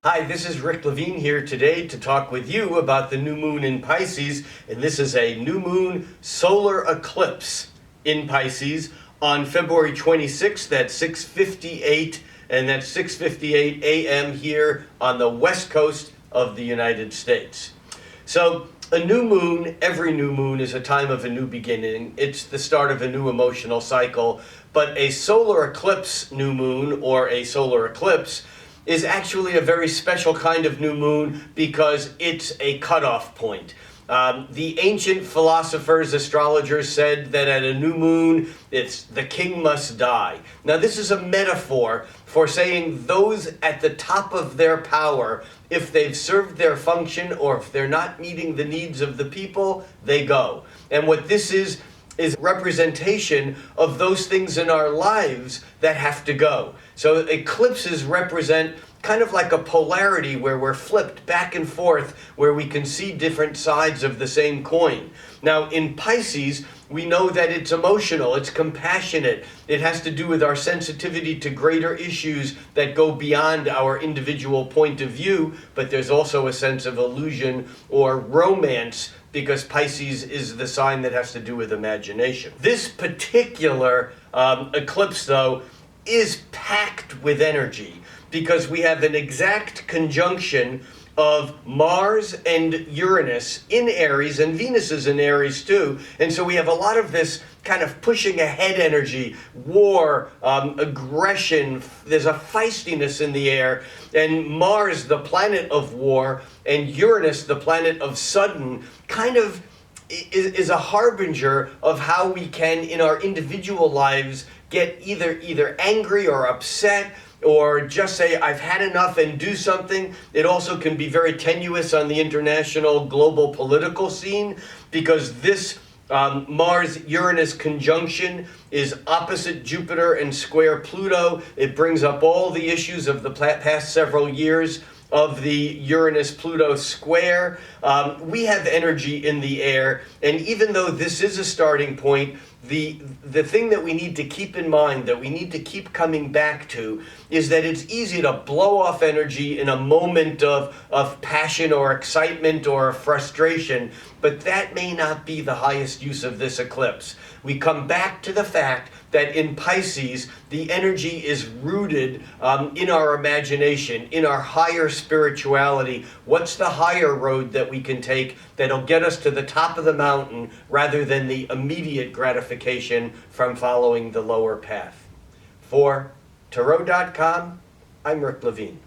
Hi, this is Rick Levine here today to talk with you about the new moon in Pisces, and this is a new moon solar eclipse in Pisces on February 26th at 6:58, and that's 6:58 a.m. here on the west coast of the United States. So a new moon, every new moon is a time of a new beginning. It's the start of a new emotional cycle, but a solar eclipse new moon or a solar eclipse is actually a very special kind of new moon because it's a cutoff point. The ancient philosophers, astrologers said that at a new moon, it's the king must die. Now this is a metaphor for saying those at the top of their power, if they've served their function or if they're not meeting the needs of the people, they go. And what this is representation of those things in our lives that have to go. So eclipses represent kind of like a polarity where we're flipped back and forth, where we can see different sides of the same coin. Now in Pisces, we know that it's emotional, it's compassionate, it has to do with our sensitivity to greater issues that go beyond our individual point of view, but there's also a sense of illusion or romance because Pisces is the sign that has to do with imagination. This particular eclipse, though, is packed with energy because we have an exact conjunction of Mars and Uranus in Aries, and Venus is in Aries too. And so we have a lot of this kind of pushing ahead energy, war, aggression. There's a feistiness in the air. And Mars, the planet of war, and Uranus, the planet of sudden, kind of is a harbinger of how we can, in our individual lives, get either angry or upset, or just say, I've had enough and do something. It also can be very tenuous on the international global political scene because this Mars-Uranus conjunction is opposite Jupiter and square Pluto. It brings up all the issues of the past several years of the Uranus-Pluto square. We have energy in the air, and even though this is a starting point, the thing that we need to keep in mind, that we need to keep coming back to, is that it's easy to blow off energy in a moment of passion or excitement or frustration, but that may not be the highest use of this eclipse. We come back to the fact that in Pisces, the energy is rooted in our imagination, in our higher spirituality. What's the higher road that we can take that'll get us to the top of the mountain rather than the immediate gratification from following the lower path? For Tarot.com, I'm Rick Levine.